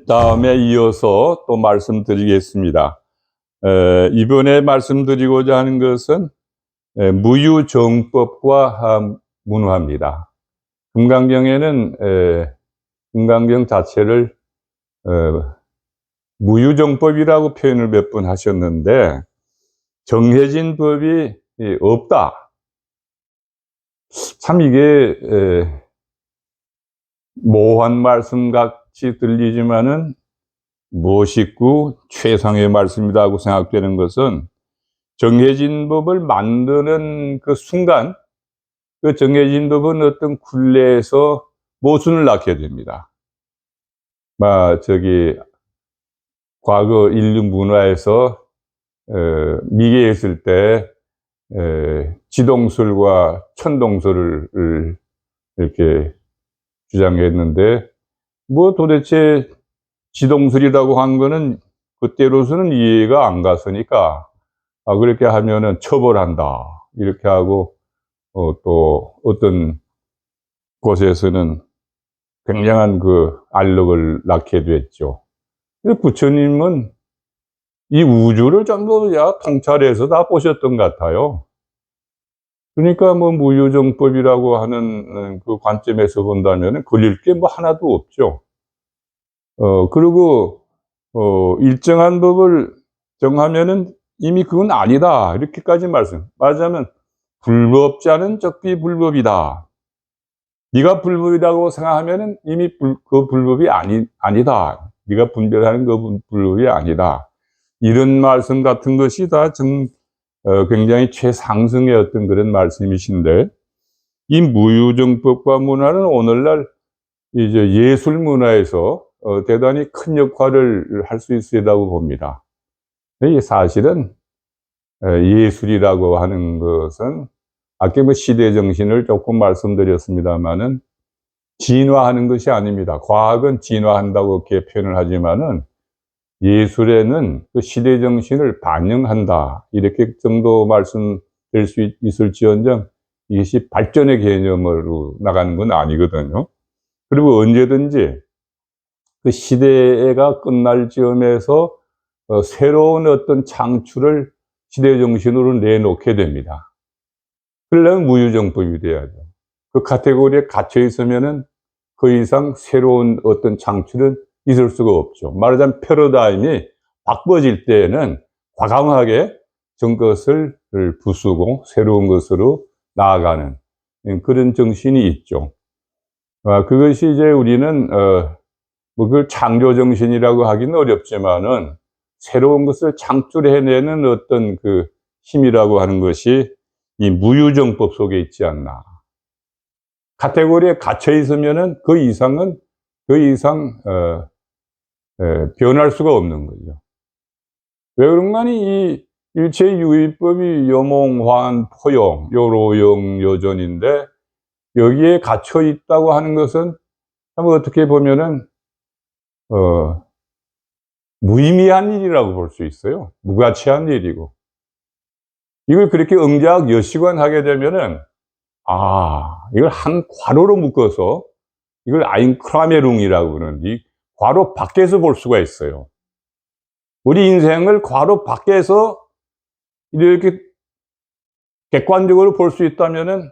다음에 이어서 또 말씀드리겠습니다. 이번에 말씀드리고자 하는 것은 무유정법과 문화입니다. 금강경에는 금강경 자체를 무유정법이라고 표현을 몇 번 하셨는데, 정해진 법이 없다. 참 이게 모호한 말씀 같이 들리지만은 멋있고 최상의 말씀이라고 생각되는 것은, 정해진 법을 만드는 그 순간, 그 정해진 법은 어떤 굴레에서 모순을 낳게 됩니다. 과거 인류 문화에서 미개했을 때 지동설과 천동설을 이렇게 주장했는데, 도대체 지동설이라고 한 거는 그때로서는 이해가 안 갔으니까, 그렇게 하면은 처벌한다, 이렇게 하고, 또 어떤 곳에서는 굉장한 그 알력을 낳게 됐죠. 근데 부처님은 이 우주를 전부 다 통찰해서 다 보셨던 것 같아요. 그러니까 무유정법이라고 하는 그 관점에서 본다면 걸릴 게 하나도 없죠. 그리고 일정한 법을 정하면은 이미 그건 아니다, 이렇게까지 말하자면 불법자는 적비 불법이다. 네가 불법이라고 생각하면은 이미 그 불법이 아니다. 네가 분별하는 그 불법이 아니다. 이런 말씀 같은 것이 다 굉장히 최상승의 어떤 그런 말씀이신데, 이 무유정법과 문화는 오늘날 이제 예술 문화에서 대단히 큰 역할을 할 수 있으리라고 봅니다. 이게 사실은 예술이라고 하는 것은, 아까 시대 정신을 조금 말씀드렸습니다만은, 진화하는 것이 아닙니다. 과학은 진화한다고 이렇게 표현을 하지만은, 예술에는 그 시대 정신을 반영한다, 이렇게 정도 말씀드릴 수 있을지언정, 이것이 발전의 개념으로 나가는 건 아니거든요. 그리고 언제든지 그 시대가 끝날 즈음에서 새로운 어떤 창출을 시대 정신으로 내놓게 됩니다. 그러려면 무유정법이 돼야죠. 그 카테고리에 갇혀 있으면은 그 이상 새로운 어떤 창출은 있을 수가 없죠. 말하자면 패러다임이 바꿔질 때에는 과감하게 전 것을 부수고 새로운 것으로 나아가는 그런 정신이 있죠. 그것이 이제 우리는 그걸 창조 정신이라고 하기는 어렵지만은, 새로운 것을 창출해내는 어떤 그 힘이라고 하는 것이 이 무유정법 속에 있지 않나. 카테고리에 갇혀 있으면은 그 이상 변할 수가 없는 거죠. 왜 그런가니, 이 일체유의법이 여몽환 포용 요로용 여전인데, 여기에 갇혀 있다고 하는 것은 참 어떻게 보면은 무의미한 일이라고 볼 수 있어요. 무가치한 일이고, 이걸 그렇게 응자학 여시관 하게 되면은, 이걸 한 괄호로 묶어서 이걸 아인크라메룽이라고 그러는, 이 괄호 밖에서 볼 수가 있어요. 우리 인생을 괄호 밖에서 이렇게 객관적으로 볼 수 있다면은,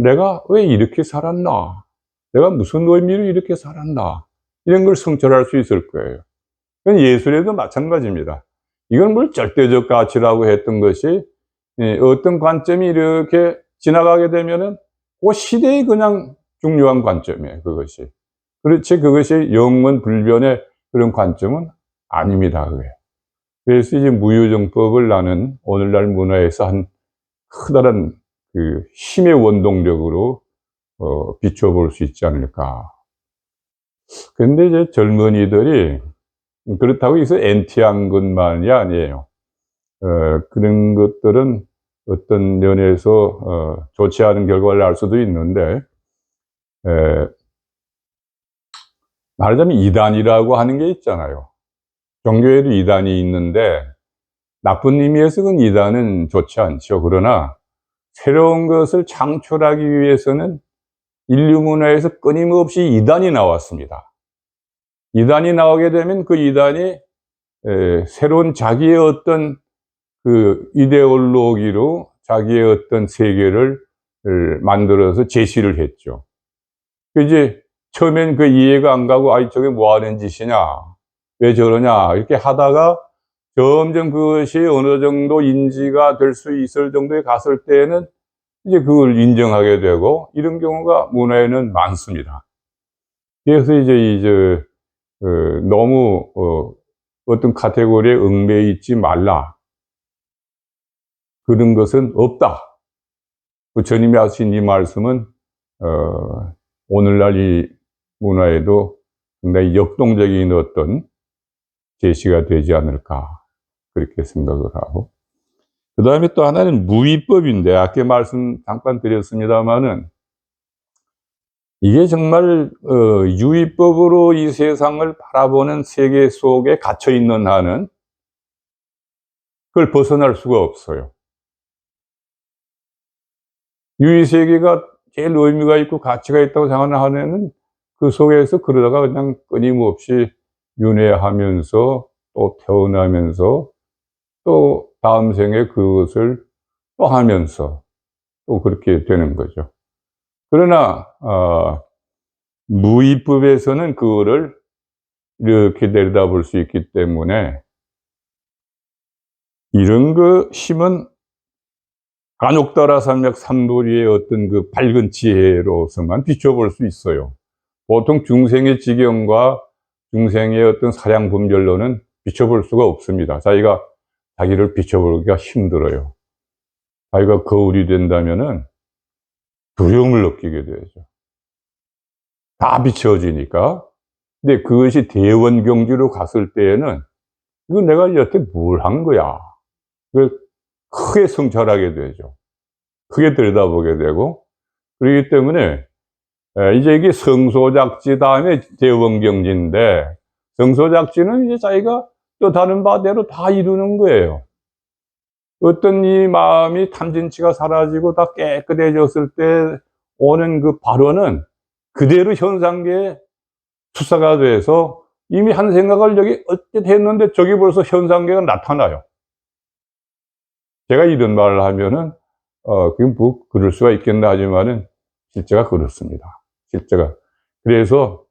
내가 왜 이렇게 살았나? 내가 무슨 의미로 이렇게 살았나? 이런 걸 성찰할 수 있을 거예요. 예술에도 마찬가지입니다. 이건 절대적 가치라고 했던 것이, 어떤 관점이 이렇게 지나가게 되면은 그 시대의 그냥 중요한 관점이에요, 그것이. 그렇지, 그것이 영원 불변의 그런 관점은 아닙니다, 그게. 그래서 이제 무유정법을 나는 오늘날 문화에서 한 커다란 그 힘의 원동력으로 비춰볼 수 있지 않을까. 근데 이제 젊은이들이 그렇다고 해서 엔티한 것만이 아니에요. 그런 것들은 어떤 면에서 좋지 않은 결과를 날 수도 있는데, 말하자면 이단이라고 하는 게 있잖아요. 종교에도 이단이 있는데, 나쁜 의미에서 그 이단은 좋지 않죠. 그러나 새로운 것을 창출하기 위해서는 인류 문화에서 끊임없이 이단이 나왔습니다. 이단이 나오게 되면 그 이단이 새로운 자기의 어떤 그 이데올로기로 자기의 어떤 세계를 만들어서 제시를 했죠. 이제 처음엔 그 이해가 안 가고, 아이 저게 뭐 하는 짓이냐, 왜 저러냐 이렇게 하다가 점점 그것이 어느 정도 인지가 될 수 있을 정도에 갔을 때에는 이제 그걸 인정하게 되고, 이런 경우가 문화에는 많습니다. 그래서 이제 너무 어떤 카테고리에 얽매여 있지 말라, 그런 것은 없다. 부처님이 하신 이 말씀은 오늘날 이 문화에도 굉장히 역동적인 어떤 제시가 되지 않을까, 그렇게 생각을 하고, 그 다음에 또 하나는 무위법인데, 아까 말씀 잠깐 드렸습니다마는, 이게 정말 유위법으로 이 세상을 바라보는 세계 속에 갇혀 있는 한은 그걸 벗어날 수가 없어요. 유의세계가 제일 의미가 있고 가치가 있다고 생각하는 한에는 그 속에서 그러다가 그냥 끊임없이 윤회하면서 또 태어나면서 또 다음 생에 그것을 또 하면서 또 그렇게 되는 거죠. 그러나 무위법에서는 그거를 이렇게 내려다볼 수 있기 때문에, 이런 것이면 간혹다라삼약 삼도리의 어떤 그 밝은 지혜로서만 비춰볼 수 있어요. 보통 중생의 지경과 중생의 어떤 사량 분별로는 비춰볼 수가 없습니다. 자기가 자기를 비춰보기가 힘들어요. 자기가 거울이 된다면은 두려움을 느끼게 되죠. 다 비춰지니까. 근데 그것이 대원경지로 갔을 때에는 이거 내가 여태 뭘 한 거야, 그걸 크게 성찰하게 되죠. 크게 들여다보게 되고, 그렇기 때문에 이제 이게 성소작지 다음에 대원경지인데, 성소작지는 이제 자기가 또 다른 바대로 다 이루는 거예요. 어떤 이 마음이 탐진치가 사라지고 다 깨끗해졌을 때 오는 그 발원은 그대로 현상계에 투사가 돼서 이미 한 생각을 여기 어쨌든 했는데 저기 벌써 현상계가 나타나요. 제가 이런 말을 하면은 그게 뭐 그럴 수가 있겠나 하지만은 실제가 그렇습니다. 실제가. 그래서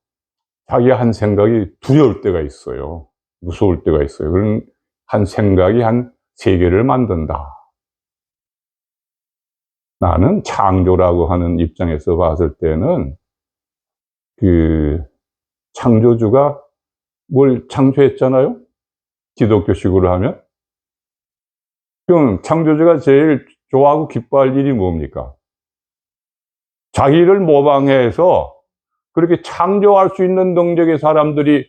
자기 한 생각이 두려울 때가 있어요. 무서울 때가 있어요. 그런 한 생각이 한 세계를 만든다. 나는 창조라고 하는 입장에서 봤을 때는 그 창조주가 뭘 창조했잖아요? 기독교식으로 하면. 그럼 창조주가 제일 좋아하고 기뻐할 일이 뭡니까? 자기를 모방해서 그렇게 창조할 수 있는 능력의 사람들이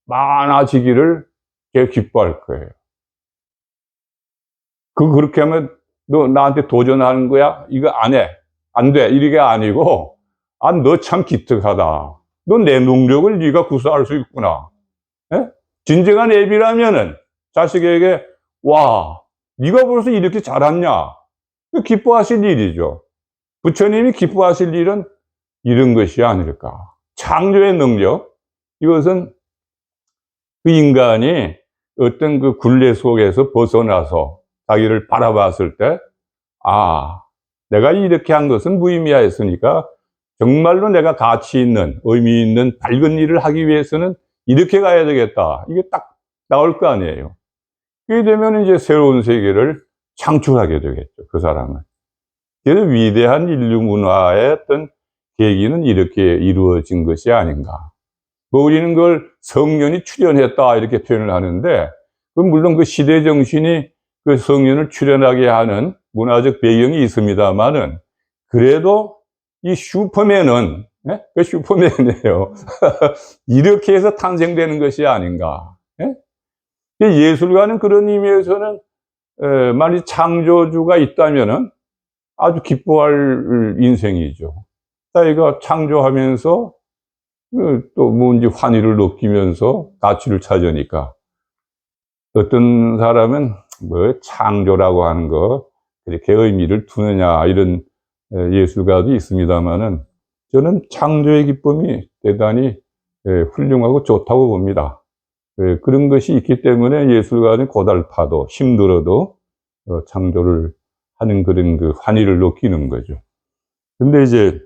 많아지기를 제일 기뻐할 거예요. 그렇게 하면 너 나한테 도전하는 거야? 이거 안 해. 안 돼. 이게 아니고, 아, 너 참 기특하다. 너 내 능력을 네가 구사할 수 있구나. 예? 진정한 애비라면은 자식에게, 와, 네가 벌써 이렇게 잘했냐? 기뻐하실 일이죠. 부처님이 기뻐하실 일은 이런 것이 아닐까. 창조의 능력, 이것은 그 인간이 어떤 그 굴레 속에서 벗어나서 자기를 바라봤을 때, 아, 내가 이렇게 한 것은 무의미하였으니까 정말로 내가 가치 있는, 의미 있는 밝은 일을 하기 위해서는 이렇게 가야 되겠다. 이게 딱 나올 거 아니에요. 그렇게 되면 이제 새로운 세계를 창출하게 되겠죠, 그 사람은. 그래서 위대한 인류 문화의 어떤 계기는 이렇게 이루어진 것이 아닌가. 뭐 우리는 그걸 성년이 출현했다 이렇게 표현을 하는데, 물론 그 시대 정신이 그 성년을 출현하게 하는 문화적 배경이 있습니다만은, 그래도 이 슈퍼맨은, 예? 그 슈퍼맨이에요. 이렇게 해서 탄생되는 것이 아닌가. 예? 예술가는 그런 의미에서는 만약 창조주가 있다면은 아주 기뻐할 인생이죠. 자기가 창조하면서 또 뭔지 환희를 느끼면서 가치를 찾으니까. 어떤 사람은 뭐 창조라고 하는 거 그렇게 의미를 두느냐 이런 예술가도 있습니다만은, 저는 창조의 기쁨이 대단히 훌륭하고 좋다고 봅니다. 그런 것이 있기 때문에 예술가는 고달파도 힘들어도 창조를 하는 그런 그 환희를 느끼는 거죠. 근데 이제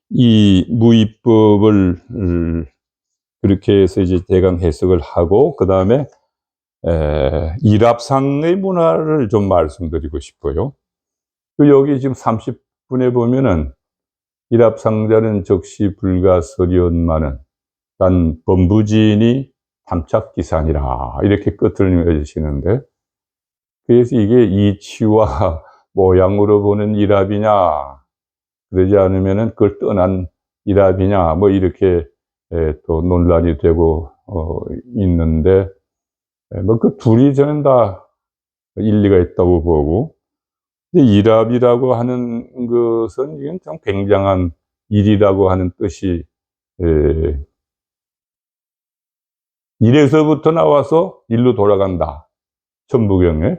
이 무위법을 그렇게 해서 이제 대강 해석을 하고, 그 다음에 일합상의 문화를 좀 말씀드리고 싶어요. 여기 지금 30분에 보면은 일합상자는 적시 불가서리언마는 단 범부진이 탐착기산이라 이렇게 끝을 맺으시는데, 그래서 이게 이치와 모양으로 보는 일합이냐, 그러지 않으면은 그걸 떠난 일합이냐, 뭐 이렇게 또 논란이 되고 있는데, 뭐 그 둘이 저는 다 일리가 있다고 보고, 일합이라고 하는 것은 이건 참 굉장한 일이라고 하는 뜻이 일에서부터 나와서 일로 돌아간다. 천부경에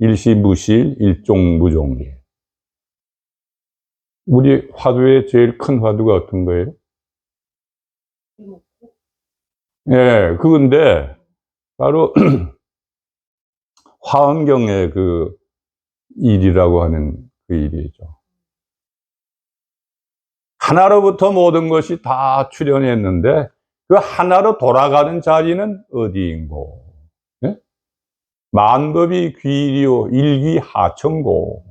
일시무실 일종무종리. 우리 화두의 제일 큰 화두가 어떤 거예요? 예, 그건데 바로 화엄경의 그 일이라고 하는 그 일이죠. 하나로부터 모든 것이 다 출현했는데 그 하나로 돌아가는 자리는 어디인고? 예? 만법이 귀리요 일기하천고.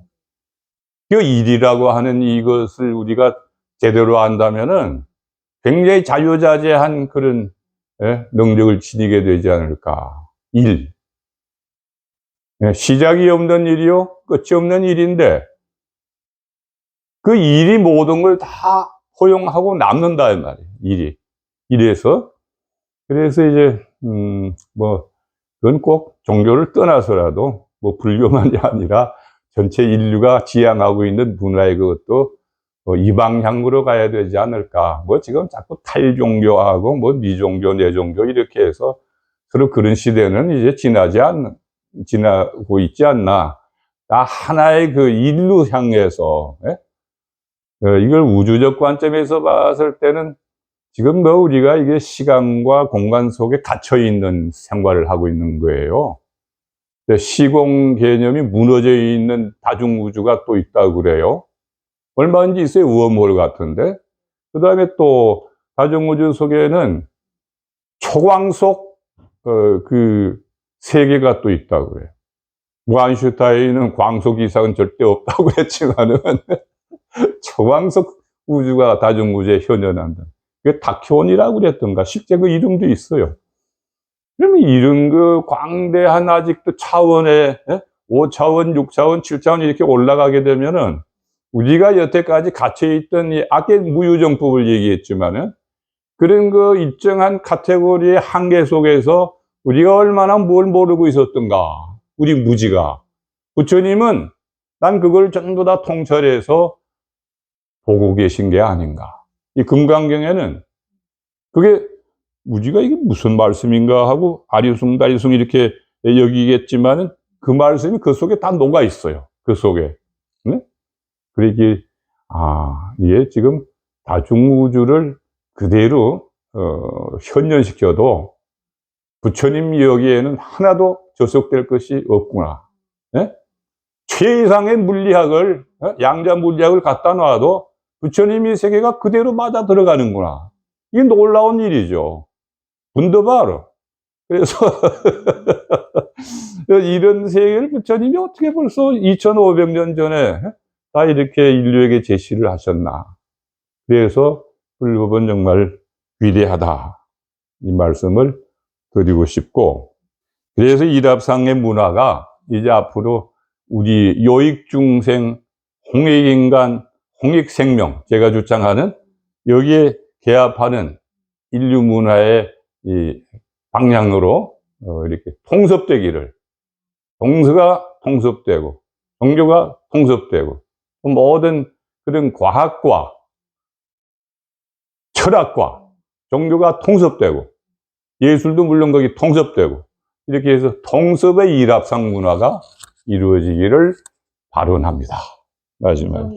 그 일이라고 하는 이것을 우리가 제대로 한다면은 굉장히 자유자재한 그런 능력을 지니게 되지 않을까. 일. 시작이 없는 일이요 끝이 없는 일인데 그 일이 모든 걸 다 포용하고 남는다 이 말이에요. 일이. 이래서 그래서 이제 뭐 그건 꼭 종교를 떠나서라도 뭐 불교만이 아니라 전체 인류가 지향하고 있는 문화의 그것도 이 방향으로 가야 되지 않을까. 뭐 지금 자꾸 탈종교하고 뭐 미종교, 내종교 이렇게 해서 서로 그런 시대는 이제 지나고 있지 않나. 다 하나의 그 인류 향해서, 이걸 우주적 관점에서 봤을 때는 지금 뭐 우리가 이게 시간과 공간 속에 갇혀 있는 생활을 하고 있는 거예요. 시공 개념이 무너져 있는 다중우주가 또 있다고 그래요. 얼마든지 있어요. 웜홀 같은데. 그 다음에 또 다중우주 속에는 초광속 그 세계가 또 있다고 그래요. 뭐 아인슈타인은 광속 이상은 절대 없다고 했지만은 초광속 우주가 다중우주에 현현한다. 그게 다큐온이라고 그랬던가. 실제 그 이름도 있어요. 그러면 이런 그 광대한 아직도 차원에 5차원, 6차원, 7차원 이렇게 올라가게 되면은 우리가 여태까지 갇혀있던 이 아까 무유정법을 얘기했지만은 그런 그 일정한 카테고리의 한계 속에서 우리가 얼마나 뭘 모르고 있었던가. 우리 무지가. 부처님은 난 그걸 전부 다 통찰해서 보고 계신 게 아닌가. 이 금강경에는 그게 무지가 이게 무슨 말씀인가 하고 아리숭다리숭 이렇게 여기겠지만은 그 말씀이 그 속에 다 녹아 있어요. 그 속에. 네? 그러기 이게 지금 다중우주를 그대로 현현시켜도 부처님 여기에는 하나도 저속될 것이 없구나. 네? 최이상의 물리학을 양자 물리학을 갖다 놔도 부처님의 세계가 그대로 맞아 들어가는구나. 이게 놀라운 일이죠. 분더바로. 그래서 이런 세계를 부처님이 어떻게 벌써 2500년 전에 다 이렇게 인류에게 제시를 하셨나. 그래서 불법은 정말 위대하다. 이 말씀을 드리고 싶고, 그래서 일합상의 문화가 이제 앞으로 우리 요익중생, 홍익인간, 홍익생명, 제가 주장하는 여기에 개합하는 인류 문화의 이 방향으로 이렇게 통섭되기를, 동서가 통섭되고 종교가 통섭되고 모든 그런 과학과 철학과 종교가 통섭되고 예술도 물론 거기 통섭되고 이렇게 해서 통섭의 일합상 문화가 이루어지기를 발언합니다. 마지막에.